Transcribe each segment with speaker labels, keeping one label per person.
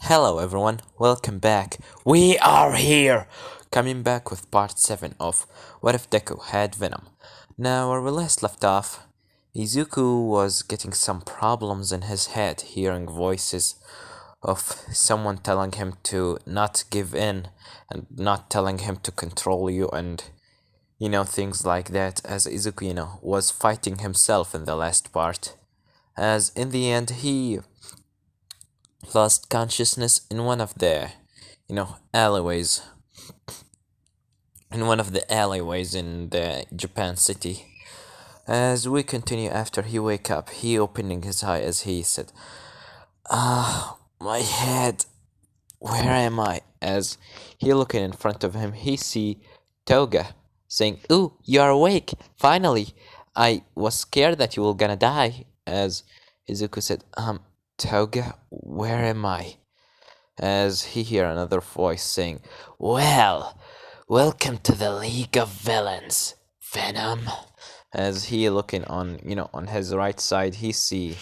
Speaker 1: Hello everyone, welcome back. We are here! Coming back with part 7 of What If Deku Had Venom. Now, where we last left off, Izuku was getting some problems in his head, hearing voices of someone telling him to not give in and not telling him to control you and things like that, as Izuku, was fighting himself in the last part. As in the end, he lost consciousness in one of the, alleyways. In one of the alleyways in the Japan city. As we continue after he wake up, he opening his eye as he said, my head, where am I? As he looking in front of him, he see Toga saying, ooh, you are awake, finally. I was scared that you were gonna die. As Izuku said, Toga, where am I? As he hear another voice saying, well, welcome to the League of Villains, Venom. As he looking on his right side, he see,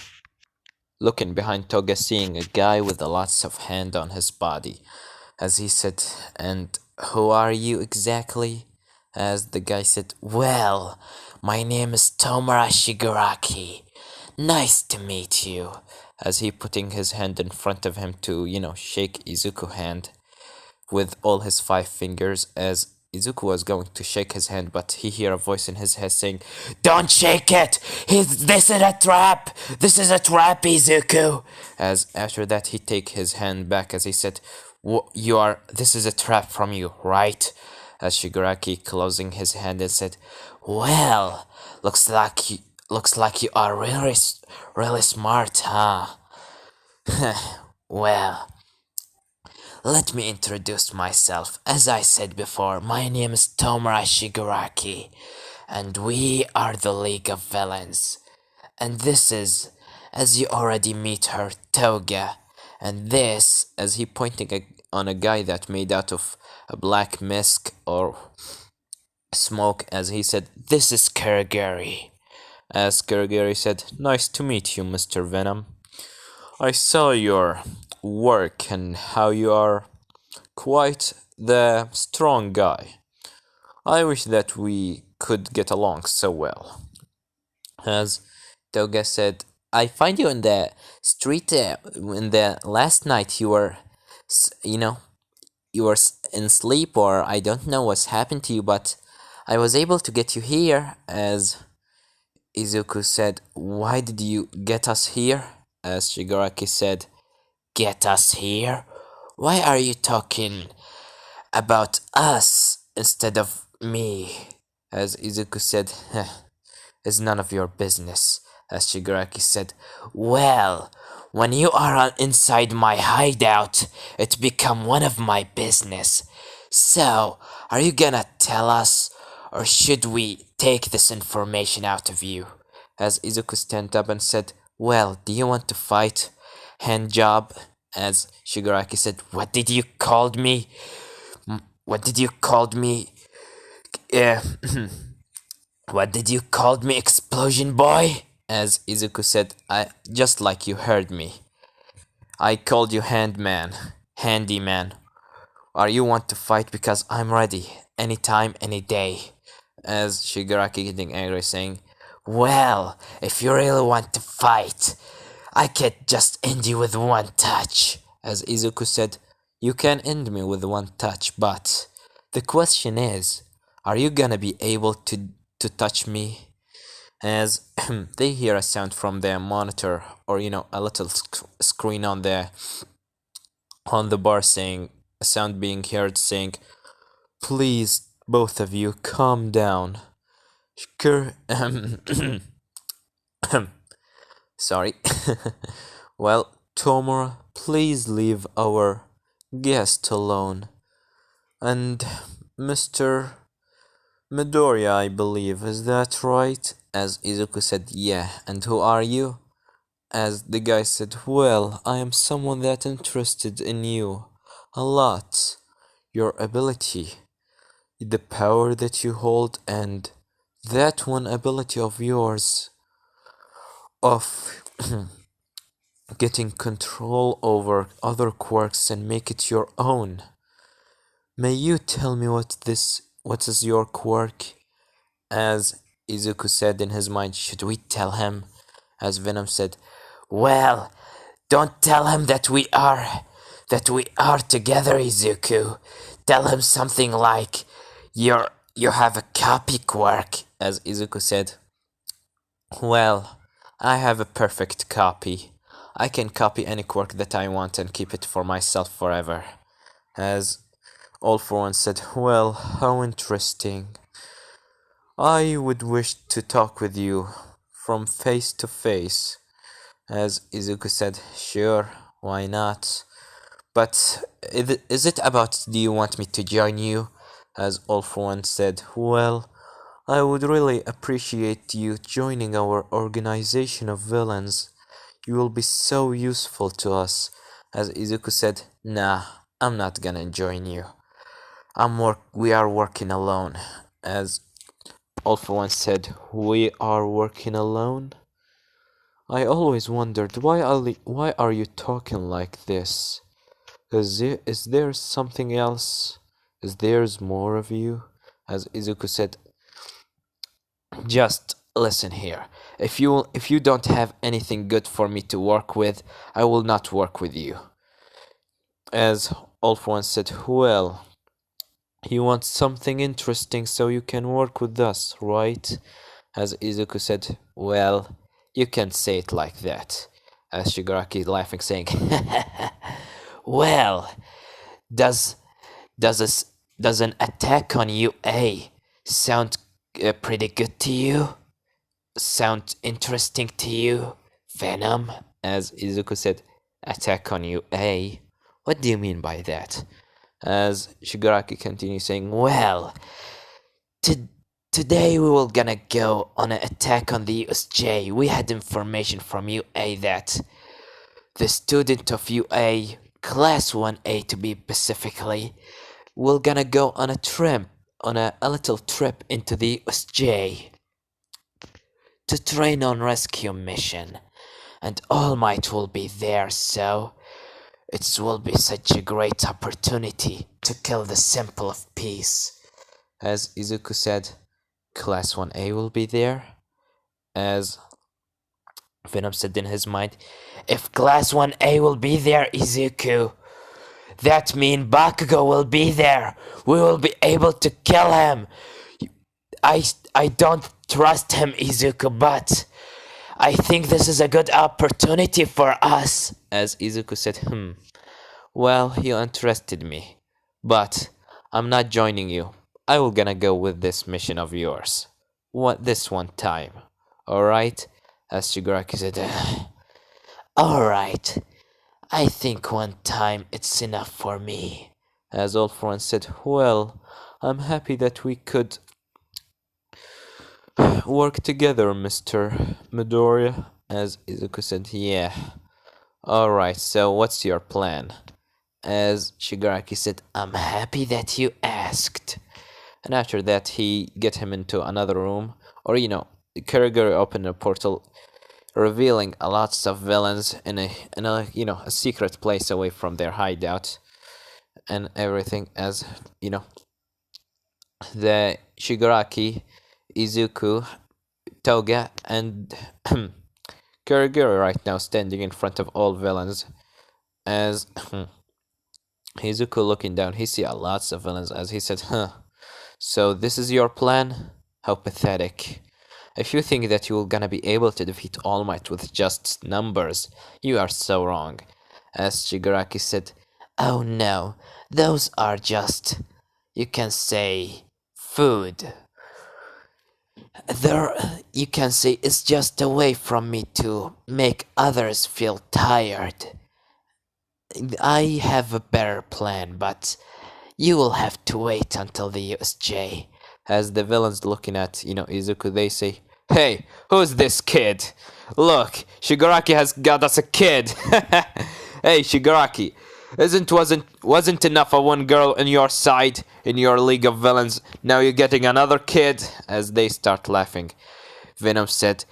Speaker 1: looking behind Toga, seeing a guy with a lots of hand on his body. As he said, and who are you exactly? As the guy said, well, my name is Tomura Shigaraki. Nice to meet you. As he putting his hand in front of him to, shake Izuku's hand with all his 5 fingers, as Izuku was going to shake his hand, but he hear a voice in his head saying, don't shake it! This is a trap! This is a trap, Izuku! As after that he take his hand back as he said, this is a trap from you, right? As Shigaraki closing his hand and said, well, looks like you are really smart, huh? Well, let me introduce myself. As I said before, my name is Tomura Shigaraki, and we are the League of Villains. And this is, as you already meet her, Toga. And this, as he pointing on a guy that made out of a black mist or smoke, as he said, this is Kurogiri. As Kurogiri said, nice to meet you, Mr. Venom. I saw your work and how you are quite the strong guy. I wish that we could get along so well. As Toga said, I find you in the street in the last night you were, in sleep, or I don't know what's happened to you, but I was able to get you here. As Izuku said, why did you get us here? As Shigaraki said, get us here? Why are you talking about us instead of me? As Izuku said, it's none of your business. As Shigaraki said, well, when you are inside my hideout, it become one of my business. So, are you gonna tell us, or should we take this information out of you? As Izuku stand up and said, well, do you want to fight? Hand job? As Shigaraki said, what did you call me? What did you call me? What did you call me, explosion boy? As Izuku said, I just like you heard me. I called you handyman. Are you want to fight? Because I'm ready, anytime, any day. As Shigaraki getting angry saying, well, if you really want to fight, I can't just end you with one touch. As Izuku said, you can end me with one touch, but the question is, are you gonna be able to touch me? As they hear a sound from their monitor, or a little screen on the bar saying, a sound being heard saying, please, both of you, calm down. Sorry. Well, Tomura, please leave our guest alone. And Mr. Midoriya, I believe, is that right? As Izuku said, yeah, and who are you? As the guy said, well, I am someone that interested in you a lot. Your ability, the power that you hold, and that one ability of yours of getting control over other quirks and make it your own. May you tell me what is your quirk? As Izuku said in his mind, should we tell him? As Venom said, well, don't tell him that we are together, Izuku. Tell him something like you have a copy quirk. As Izuku said, well, I have a perfect copy. I can copy any quirk that I want and keep it for myself forever. As All for One said, well, how interesting. I would wish to talk with you from face to face. As Izuku said, sure, why not? But is it about do you want me to join you? As All for One said, well, I would really appreciate you joining our organization of villains. You will be so useful to us. As Izuku said, nah, I'm not gonna join you. We are working alone. As All for One said, we are working alone? I always wondered why are you talking like this? Is there something else? Is there more of you? As Izuku said, just listen here. If you don't have anything good for me to work with, I will not work with you. As All for One said, well, you want something interesting so you can work with us, right? As Izuku said, well, you can say it like that. As Shigaraki laughing, saying, well, does does this does an attack on UA sound pretty good to you? Sound interesting to you, Venom? As Izuku said, attack on UA? What do you mean by that? As Shigaraki continues saying, well, today we were gonna go on an attack on the USJ. We had information from UA that the student of UA, Class 1A to be specifically, we're gonna go on a trip, on a little trip into the USJ to train on rescue mission. And All Might will be there, so it will be such a great opportunity to kill the Symbol of Peace. As Izuku said, Class 1A will be there. As Venom said in his mind, if Class 1A will be there, Izuku, that means Bakugo will be there. We will be able to kill him. I don't trust him, Izuku, but I think this is a good opportunity for us. As Izuku said, well, you interested me, but I'm not joining you. I will gonna go with this mission of yours. This one time. Alright? As Shigaraki said, alright. I think one time it's enough for me. As All for One said, well, I'm happy that we could work together, Mr. Midoriya. As Izuku said, yeah. Alright, so what's your plan? As Shigaraki said, I'm happy that you asked. And after that, he get him into another room. Or, Kurogiri opened a portal, revealing a lots of villains in a secret place away from their hideout. And everything, as, the Shigaraki, Izuku, Toga, and Kurogiri right now standing in front of all villains. As Izuku looking down, he see a lots of villains. As he said, so this is your plan? How pathetic. If you think that you will gonna be able to defeat All Might with just numbers, you are so wrong. As Shigaraki said, oh no, those are just, you can say, food. You can say it's just a way from me to make others feel tired. I have a better plan, but you will have to wait until the USJ. As the villains looking at, Izuku, they say, hey, who's this kid? Look, Shigaraki has got us a kid. Hey, Shigaraki, wasn't enough of one girl on your side, in your league of villains, now you're getting another kid? As they start laughing, Venom said,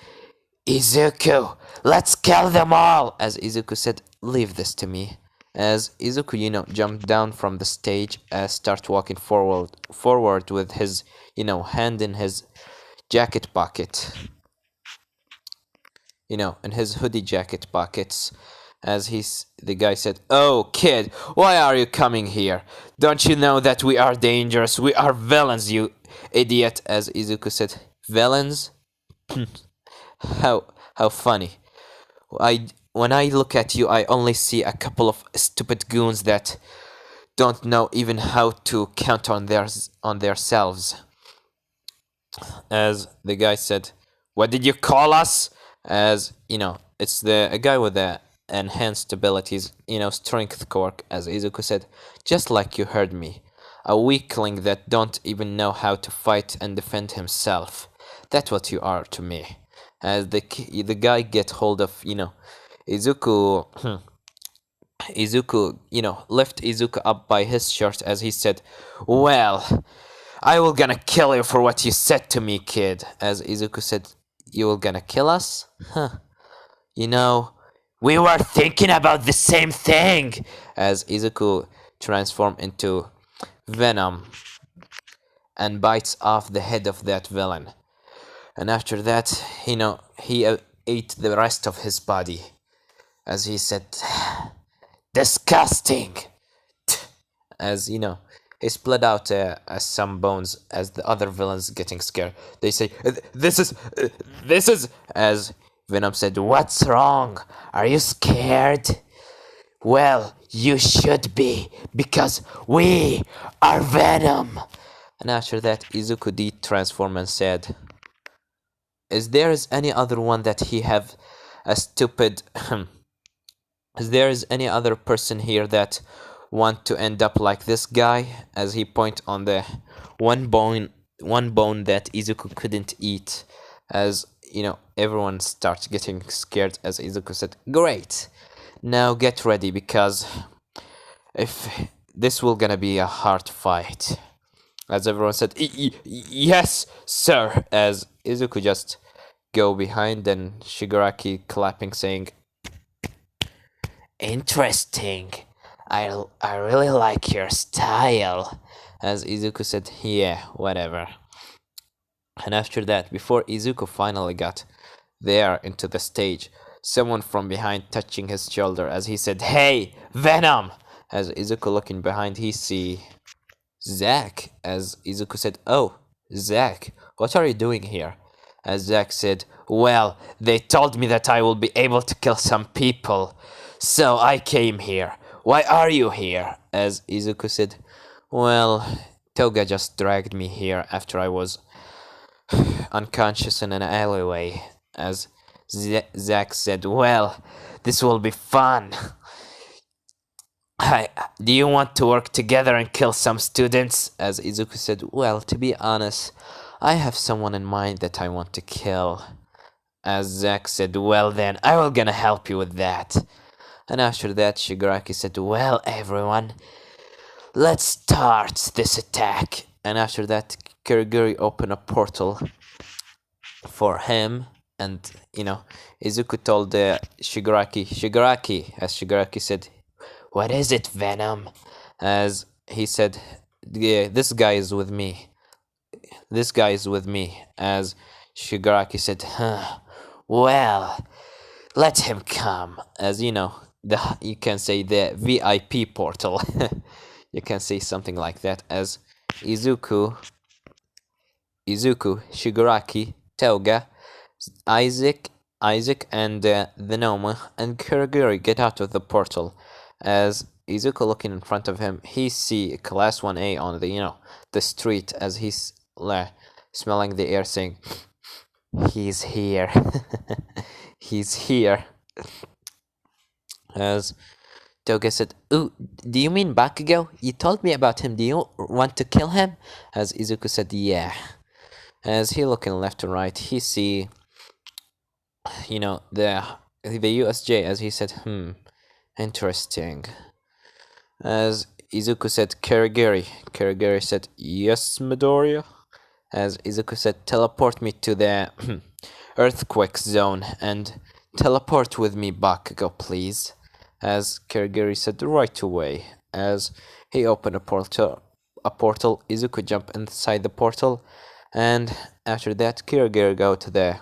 Speaker 1: Izuku, let's kill them all! As Izuku said, leave this to me. As Izuku, jumped down from the stage and start walking forward with his, hand in his jacket pocket. In his hoodie jacket pockets. As the guy said, "Oh, kid, why are you coming here? Don't you know that we are dangerous? We are villains, you idiot!" As Izuku said, "Villains? How funny. When I look at you, I only see a couple of stupid goons that don't know even how to count on themselves." As the guy said, "What did you call us?" As it's a guy with the enhanced abilities, strength quirk. As Izuku said, "Just like you heard me, a weakling that don't even know how to fight and defend himself. That's what you are to me." As the guy get hold of Izuku. Izuku, lift Izuku up by his shirt as he said, "Well, I will gonna kill you for what you said to me, kid." As Izuku said, "You will gonna kill us? Huh. We were thinking about the same thing." As Izuku transformed into Venom and bites off the head of that villain. And after that, he ate the rest of his body. As he said, "Disgusting." As he split out some bones. As the other villains getting scared, they say, this is." As Venom said, "What's wrong? Are you scared?" "Well, you should be, because we are Venom." And after that, Izuku did transform and said, "Is there any other one that he have a stupid is there any other person here that want to end up like this guy?" As he point on the one bone that Izuku couldn't eat. As everyone starts getting scared. As Izuku said, "Great, now get ready, because if this will gonna be a hard fight." As everyone said, "Yes, sir." As Izuku just go behind, and Shigaraki clapping, saying, "Interesting. I really like your style." As Izuku said, "Yeah, whatever." And after that, before Izuku finally got there into the stage, someone from behind touching his shoulder. As he said, "Hey, Venom!" As Izuku looking behind, he see Zack. As Izuku said, "Oh, Zack, what are you doing here?" As Zack said, "Well, they told me that I will be able to kill some people, so I came here. Why are you here?" As Izuku said, "Well, Toga just dragged me here after I was unconscious in an alleyway." As Zack said, "Well, this will be fun. Do you want to work together and kill some students?" As Izuku said, "Well, to be honest, I have someone in mind that I want to kill." As Zack said, "Well then, I will gonna help you with that." And after that, Shigaraki said, "Well, everyone, let's start this attack." And after that, Kirigiri opened a portal for him. And, Izuku told Shigaraki, as Shigaraki said, "What is it, Venom?" As he said, "Yeah, this guy is with me. This guy is with me." As Shigaraki said, "Well, let him come." As you can say the VIP portal. You can say something like that. As Izuku, Shigaraki, Toga, Isaac, and the Noma and Kurogiri get out of the portal. As Izuku looking in front of him, he see Class 1A on the street. As he's smelling the air, saying, "He's here." He's here. As Toga said, "Ooh, do you mean Bakugo? You told me about him. Do you want to kill him?" As Izuku said, "Yeah." As he looking left and right, he see the USJ. As he said, interesting." As Izuku said, "Kurogiri." Kurogiri said, "Yes, Midoriya." As Izuku said, "Teleport me to the earthquake zone and Teleport with me, Bakugo, please. As Kirigiri said right away. As he opened a portal, Izuku jumped inside the portal, and after that, Kirigiri go to the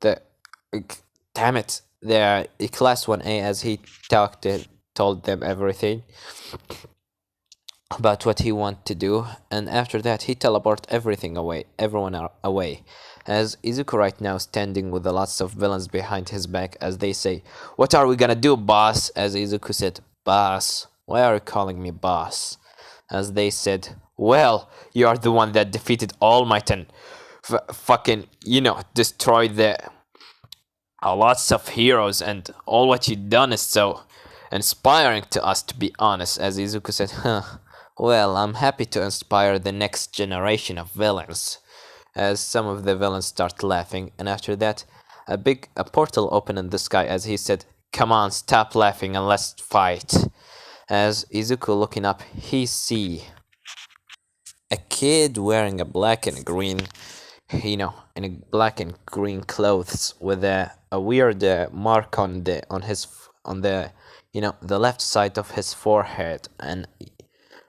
Speaker 1: the damn it, the class 1A, as he told them everything about what he want to do, and after that he teleport everyone away, as Izuku right now standing with lots of villains behind his back, as they say, "What are we gonna do, boss?" As Izuku said, "Boss, why are you calling me boss?" As they said, "Well, you are the one that defeated All Might and fucking, destroyed the lots of heroes, and all what you done is so inspiring to us, to be honest." As Izuku said, "Well, I'm happy to inspire the next generation of villains." As some of the villains start laughing, and after that, a portal opened in the sky, as he said, "Come on, stop laughing and let's fight." As Izuku looking up, he see a kid wearing a black and green, in a black and green clothes, with a weird mark on the left side of his forehead, and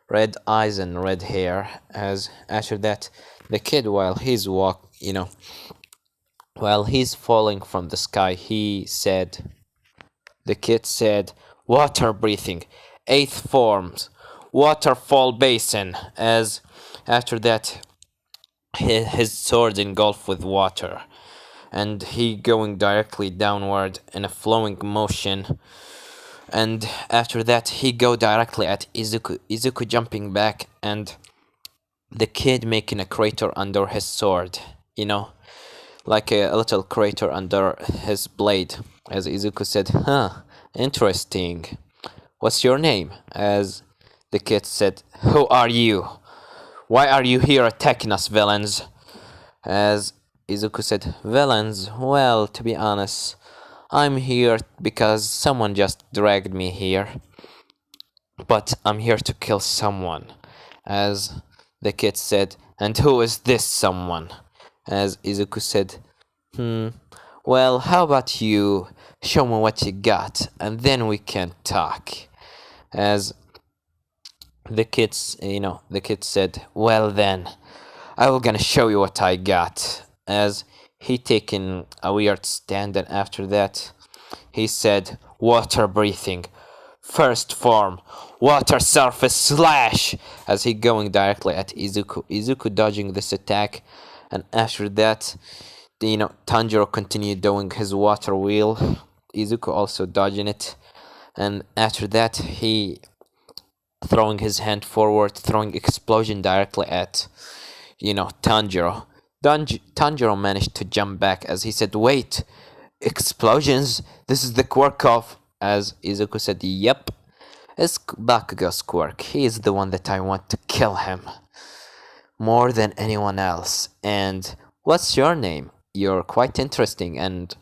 Speaker 1: red eyes and red hair. As after that, the kid, while he's falling from the sky, the kid said, "Water breathing, eighth forms, waterfall basin." As after that, his sword engulfed with water, and he going directly downward in a flowing motion. And after that, he go directly at Izuku jumping back, and the kid making a crater under his sword, like a little crater under his blade. As Izuku said, interesting. What's your name?" As the kid said, "Who are you? Why are you here attacking us, villains?" As Izuku said, "Villains? Well, to be honest, I'm here because someone just dragged me here. But I'm here to kill someone." As the kid said, "And who is this someone?" As Izuku said, "Well, how about you show me what you got, and then we can talk." As the kid said, "Well then, I will gonna show you what I got." As he taken a weird stand, and after that, he said, "Water breathing, first form, water surface slash." As he going directly at Izuku dodging this attack, and after that, Tanjiro continued doing his water wheel, Izuku also dodging it, and after that, he throwing his hand forward, throwing explosion directly at, Tanjiro. Tanjiro managed to jump back, as he said, "Wait, explosions? This is the quirk of..." As Izuku said, "Yep, it's Bakugo's quirk. He is the one that I want to kill him more than anyone else. And what's your name? You're quite interesting, and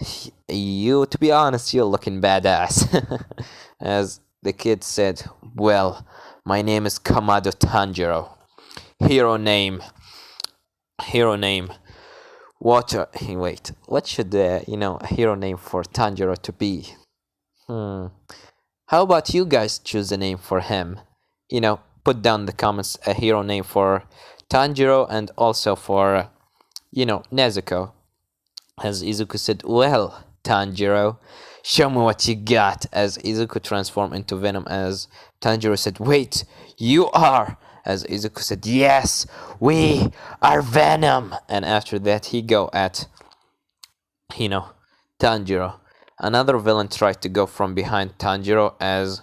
Speaker 1: to be honest, you're looking badass." As the kid said, "Well, my name is Kamado Tanjiro. Hero name. Water." Wait, what should a hero name for Tanjiro to be? How about you guys choose a name for him? Put down in the comments a hero name for Tanjiro, and also for, Nezuko. As Izuku said, "Well, Tanjiro, show me what you got." As Izuku transformed into Venom, as Tanjiro said, "Wait, you are..." As Izuku said, "Yes, we are Venom." And after that, he go at, Tanjiro. Another villain tried to go from behind Tanjiro, as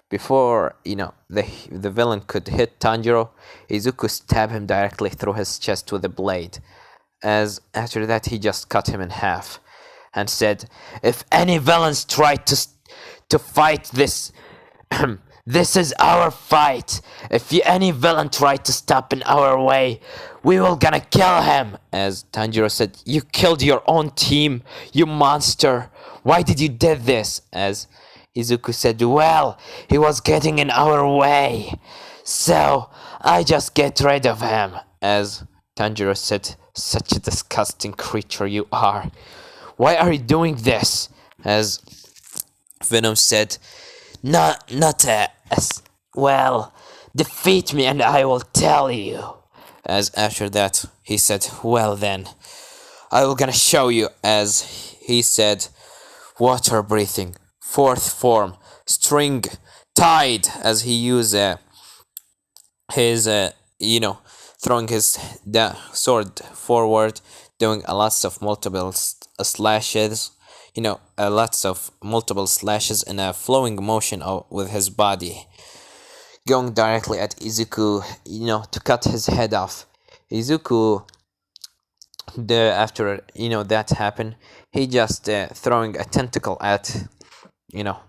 Speaker 1: before, the villain could hit Tanjiro, Izuku stabbed him directly through his chest with a blade. As after that, he just cut him in half, and said, "If any villains try to fight this, this is our fight. If any villain try to stop in our way, we will gonna kill him." As Tanjiro said, "You killed your own team, you monster. Why did you did this?" As Izuku said, "Well, he was getting in our way, so I just get rid of him." As Tanjiro said, Such a disgusting creature you are. Why are you doing this? As Venom said, not well, defeat me and I will tell you. As after that, he said, well then, I will gonna show you. As he said, water breathing, fourth form, string, tide. As he used his throwing his sword forward, doing a lots of multiple slashes, lots of multiple slashes in a flowing motion with his body, going directly at Izuku, to cut his head off. Izuku, after that happened, he just throwing a tentacle at you know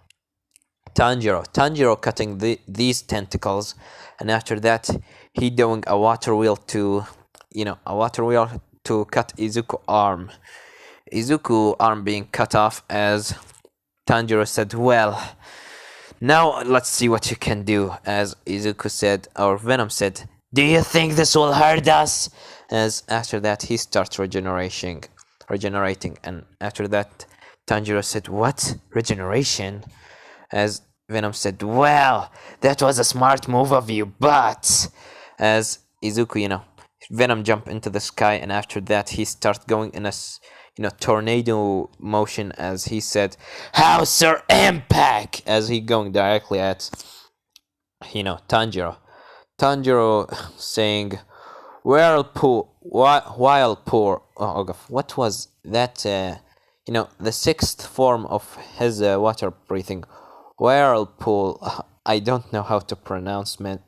Speaker 1: Tanjiro cutting these tentacles, and after that he doing a water wheel to cut Izuku arm being cut off. As Tanjiro said, well, now let's see what you can do. As Izuku said, or Venom said, do you think this will hurt us? As after that he starts regenerating, and after that Tanjiro said, what? Regeneration? As Venom said, well, that was a smart move of you, but as Izuku, Venom jumped into the sky, and after that he started going in a tornado motion. As he said, Hauser Impact! As he going directly at Tanjiro. Tanjiro saying, Whirlpool, Whirlpool. Oh, what was that? The sixth form of his water breathing, Whirlpool. I don't know how to pronounce it,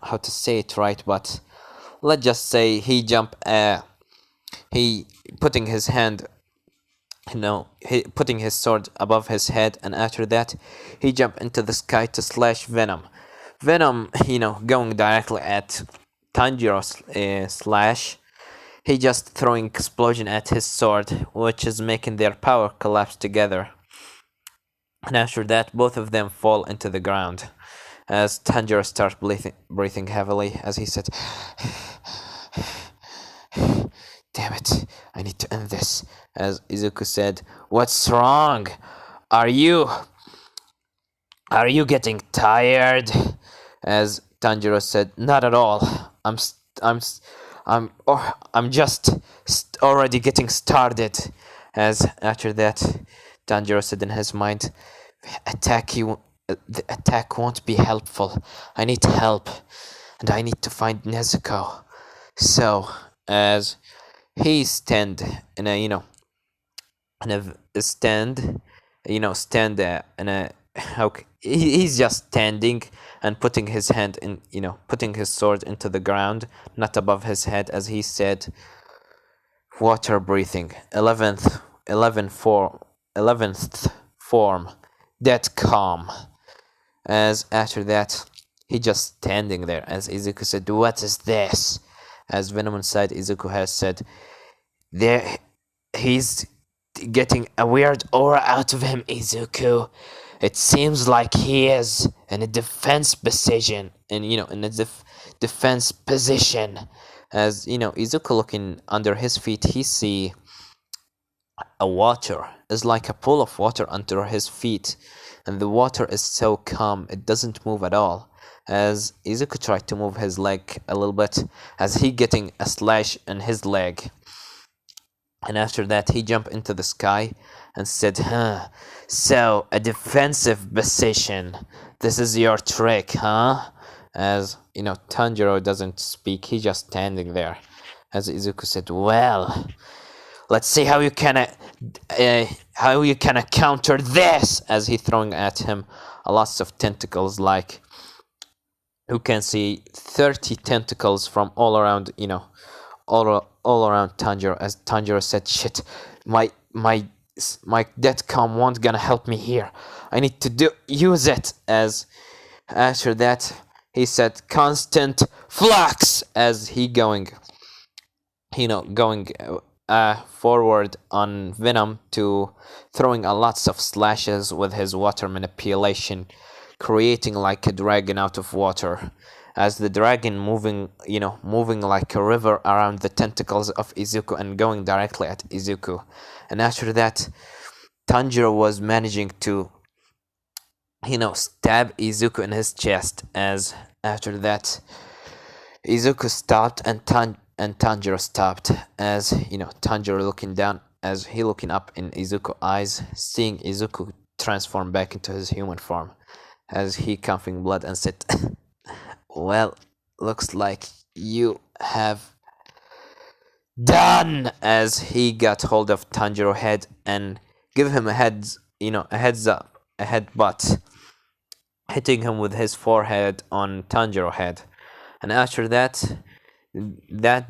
Speaker 1: how to say it right, but let's just say he jump. He putting his hand, he putting his sword above his head, and after that he jumped into the sky to slash Venom. Venom, going directly at Tanjiro's slash. He just throwing explosion at his sword, which is making their power collapse together. And after that, both of them fall into the ground. As Tanjiro starts breathing heavily, as he said, damn it, I need to end this. As Izuku said, what's wrong? Are you getting tired? As Tanjiro said, not at all. I'm just already getting started. As after that, Tanjiro said in his mind, the attack won't be helpful. I need help, and I need to find Nezuko. So, as he stand in a he's just standing and putting his hand in, putting his sword into the ground, not above his head. As he said, water breathing, 11th form, dead calm. As after that, he just standing there. As Izuku said, what is this? As Venom inside Izuku has said, there, he's getting a weird aura out of him, Izuku. It seems like he is in a defense position, defense position. As Izuku looking under his feet, he see a water. Is like a pool of water under his feet, and the water is so calm, it doesn't move at all. As Izuku tried to move his leg a little bit, as he getting a slash in his leg. And after that, he jumped into the sky and said, so a defensive position. This is your trick, huh? As, Tanjiro doesn't speak, he's just standing there. As Izuku said, well, let's see how you can counter this. As he throwing at him a lots of tentacles, like you can see 30 tentacles from all around, all around Tanjiro. As Tanjiro said, shit, my death calm won't gonna help me here. I need to use it. As after that, he said constant flux. As he going forward on Venom, to throwing a lots of slashes with his water manipulation, creating like a dragon out of water. as the dragon moving like a river around the tentacles of Izuku and going directly at Izuku. And after that, Tanjiro was managing to stab Izuku in his chest. As after that, Izuku stopped and Tanjiro stopped. As Tanjiro looking down, as he looking up in Izuku's eyes, seeing Izuku transform back into his human form, as he coughing blood and said, "Well, looks like you have done." As he got hold of Tanjiro's head and give him a heads up, a headbutt, hitting him with his forehead on Tanjiro's head. And after that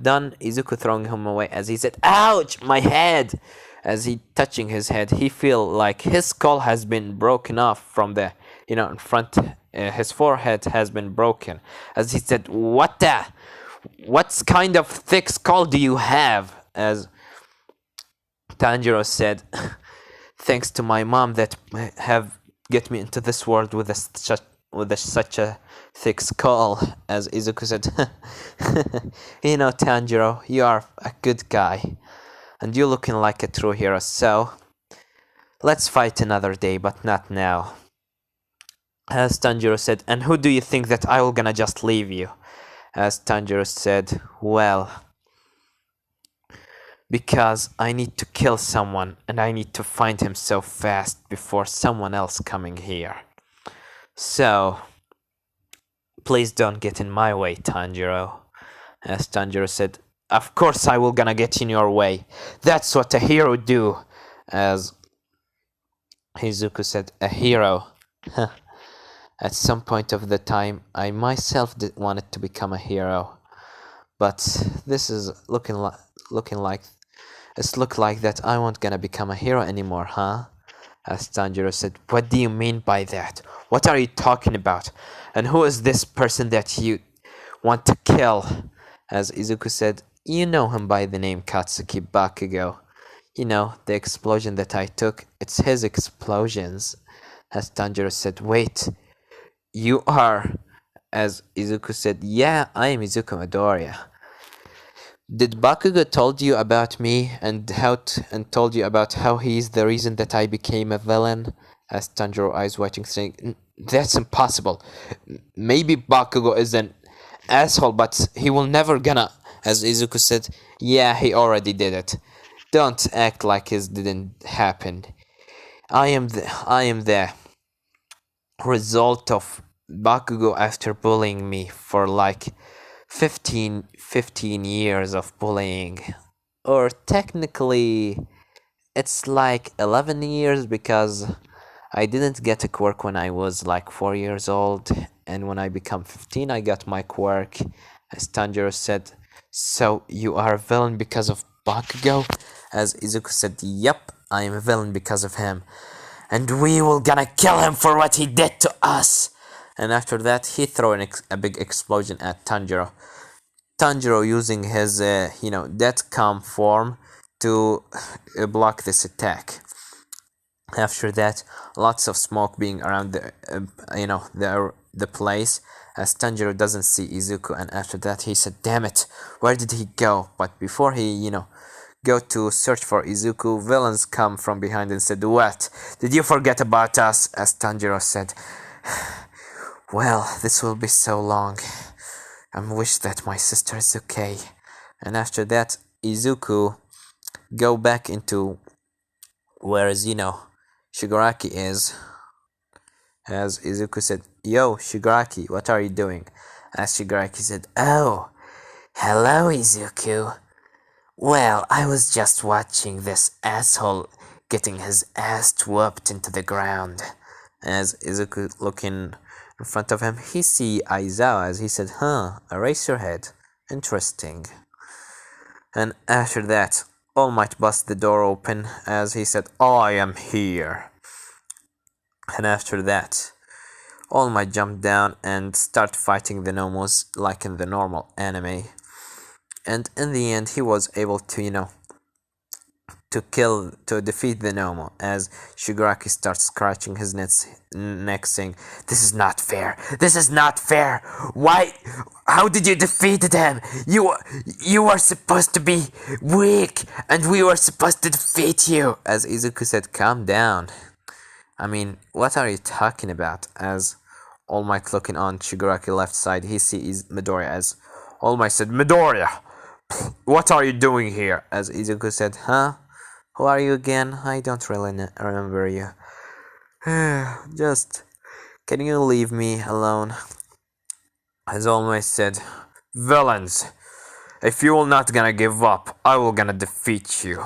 Speaker 1: done, Izuku throwing him away as he said, "Ouch, my head!" As he touching his head, he feel like his skull has been broken off from the, in front. His forehead has been broken. As he said, What kind of thick skull do you have?" As Tanjiro said, "Thanks to my mom that have get me into this world with such a thick skull." As Izuku said, Tanjiro, you are a good guy, and you looking like a true hero, so let's fight another day, but not now." As Tanjiro said, "And who do you think that I will gonna just leave you?" As Tanjiro said, "Well, because I need to kill someone, and I need to find him so fast before someone else coming here. So, please don't get in my way, Tanjiro." As Tanjiro said, "Of course I will gonna get in your way. That's what a hero do." As Izuku said, "A hero? At some point of the time, I myself wanted to become a hero. But this is looking like it's look like that I won't gonna become a hero anymore, huh?" As Tanjiro said, "What do you mean by that? What are you talking about? And who is this person that you want to kill?" As Izuku said, "You know him by the name Katsuki Bakugo. The explosion that I took, it's his explosions." As Tanjiro said, "Wait, you are..." As Izuku said, "Yeah, I am Izuku Midoriya. Did Bakugo told you about me and told you about how he's the reason that I became a villain?" As Tanjiro eyes watching, saying, "That's impossible. Maybe Bakugo is an asshole, but he will never gonna..." As Izuku said, "Yeah, he already did it. Don't act like it didn't happen. I am the result of Bakugo after bullying me for like 15 years of bullying. Or technically, it's like 11 years because I didn't get a quirk when I was like 4 years old, and when I become 15 I got my quirk." As Tanjiro said, "So you are a villain because of Bakugo?" As Izuku said, "Yep, I am a villain because of him. And we will gonna kill him for what he did to us." And after that, he threw a big explosion at Tanjiro. Tanjiro using his, death calm form to block this attack. After that, lots of smoke being around the place, as Tanjiro doesn't see Izuku. And after that, he said, "Damn it, where did he go?" But before he, go to search for Izuku, villains come from behind and said, "What? Did you forget about us?" As Tanjiro said, "Well, this will be so long. I wish that my sister is okay." And after that, Izuku go back into where Shigaraki is. As Izuku said, "Yo, Shigaraki, what are you doing?" As Shigaraki said, "Oh, hello, Izuku. Well, I was just watching this asshole getting his ass whooped into the ground." As Izuku looking in front of him, he see Aizawa, as he said, "Erase your head. Interesting." And after that, All Might bust the door open, as he said, "I am here." And after that, All Might jump down and start fighting the Nomos like in the normal anime. And in the end, he was able to, to defeat the Nomo, as Shigaraki starts scratching his neck saying, "This is not fair. This is not fair. Why? How did you defeat them? You were supposed to be weak, and we were supposed to defeat you." As Izuku said, "Calm down. I mean, what are you talking about?" As All Might looking on Shigaraki left side, he sees Midoriya. As All Might said, "Midoriya, what are you doing here?" As Izuku said, "Huh? Who are you again? I don't really remember you. Just, can you leave me alone?" As All Might said, "Villains, if you will not gonna give up, I will gonna defeat you.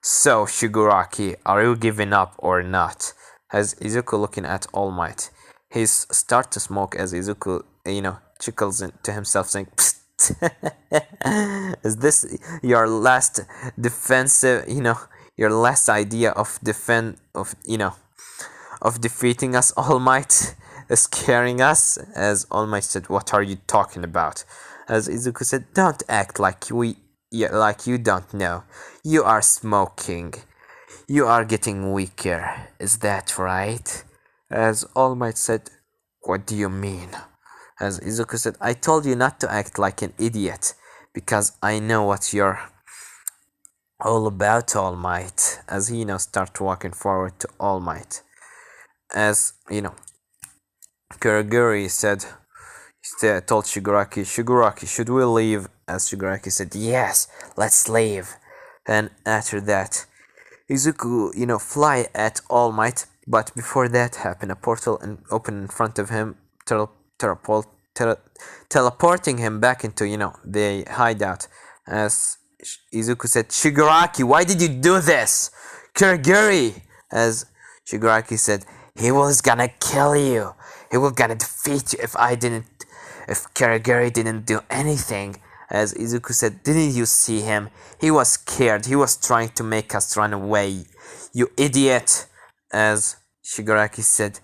Speaker 1: So, Shigaraki, are you giving up or not?" As Izuku looking at All Might, he's start to smoke as Izuku, chuckles to himself saying, "Psst. Is this your last defensive, your last idea of of defeating us, All Might? Scaring us?" As All Might said, "What are you talking about?" As Izuku said, "Don't act like you don't know. You are smoking. You are getting weaker. Is that right?" As All Might said, "What do you mean?" As Izuku said, "I told you not to act like an idiot, because I know what you're all about, All Might." As he start walking forward to All Might. As Kurogiri told Shigaraki, "Shigaraki, should we leave?" As Shigaraki said, "Yes, let's leave." And after that, Izuku, fly at All Might, but before that happened, a portal opened in front of him, teleporting him back into, the hideout. As Izuku said, "Shigaraki, why did you do this? Kurogiri!" As Shigaraki said, "He was gonna kill you. He was gonna defeat you if Kurogiri didn't do anything." As Izuku said, "Didn't you see him? He was scared. He was trying to make us run away. You idiot." As Shigaraki said,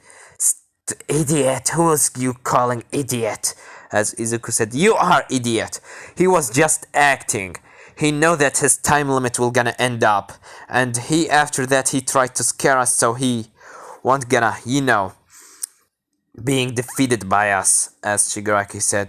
Speaker 1: "Idiot? Who was you calling idiot?" As Izuku said, "You are idiot. He was just acting. He know that his time limit will gonna end up. And after that he tried to scare us so he won't gonna, being defeated by us." As Shigaraki said,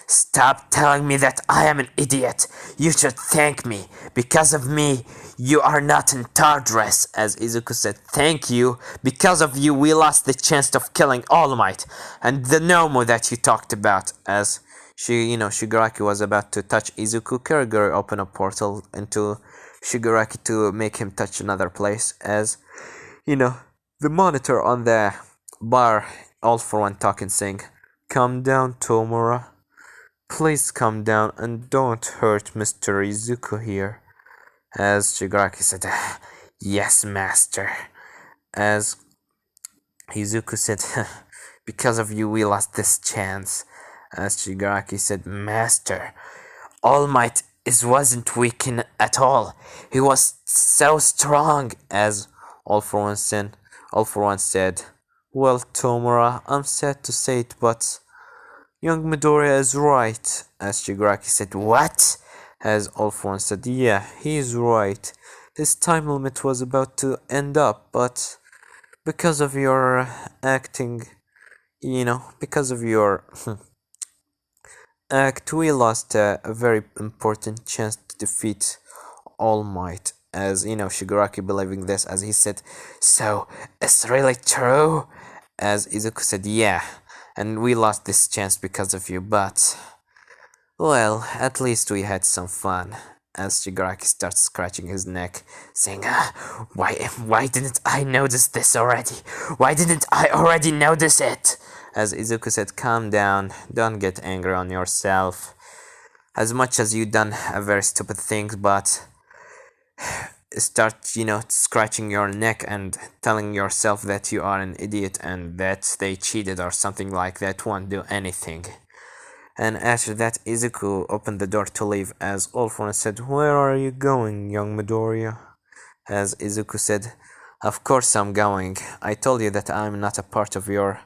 Speaker 1: "Stop telling me that I am an idiot. You should thank me. Because of me, you are not in Tardress." As Izuku said, "Thank you. Because of you, we lost the chance of killing All Might and the Nomo that you talked about." As Shigaraki was about to touch Izuku, Kurogiri opened a portal into Shigaraki to make him touch another place. As the monitor on the bar, All for One talking, saying, "Calm down, Tomura. Please calm down and don't hurt Mr. Izuku here." As Shigaraki said, "Yes, master." As Izuku said, "Because of you we lost this chance." As Shigaraki said, "Master, All Might wasn't weak at all. He was so strong." As All for One said, "Well, Tomura, I'm sad to say it, but young Midoriya is right." As Shigaraki said, "What?" As All for One said, "Yeah, he is right. His time limit was about to end up, but because of your acting, because of your act, we lost a very important chance to defeat All Might." As Shigaraki believing this, as he said, "So, it's really true?" As Izuku said, "Yeah, and we lost this chance because of you, but well, at least we had some fun." As Shigaraki starts scratching his neck, saying, why didn't I notice this already? Why didn't I already notice it?" As Izuku said, "Calm down, don't get angry on yourself. As much as you done a very stupid thing, but start, scratching your neck and telling yourself that you are an idiot and that they cheated or something like that won't do anything." And after that, Izuku opened the door to leave, as All For One said, "Where are you going, young Midoriya?" As Izuku said, "Of course I'm going. I told you that I'm not a part of your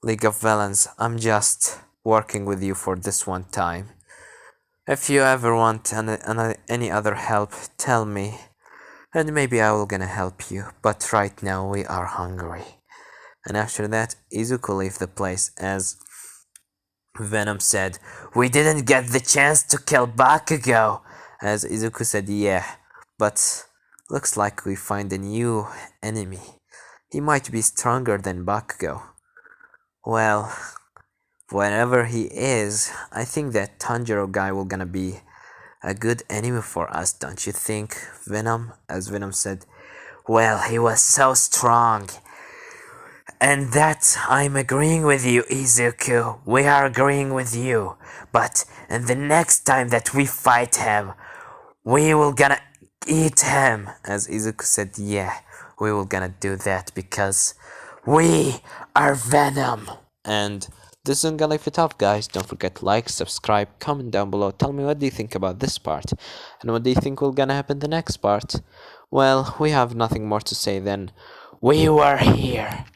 Speaker 1: League of Villains. I'm just working with you for this one time. If you ever want any other help, tell me." and maybe I will gonna help you, but right now we are hungry. And after that, Izuku left the place as Venom said, "We didn't get the chance to kill Bakugo." As Izuku said, "Yeah, but looks like we find a new enemy. He might be stronger than Bakugo." Well, whenever he is, I think that Tanjiro guy will gonna be a good enemy for us, don't you think, Venom? As Venom said, "Well, he was so strong." And that I'm agreeing with you, Izuku. We are agreeing with you. But and the next time that we fight him, we will gonna eat him. As Izuku said, yeah, we will gonna do that because we are Venom. And this is gonna leave it off, guys. Don't forget to like, subscribe, comment down below. Tell me what do you think about this part, and what do you think will gonna happen the next part. Well, we have nothing more to say then. We were here.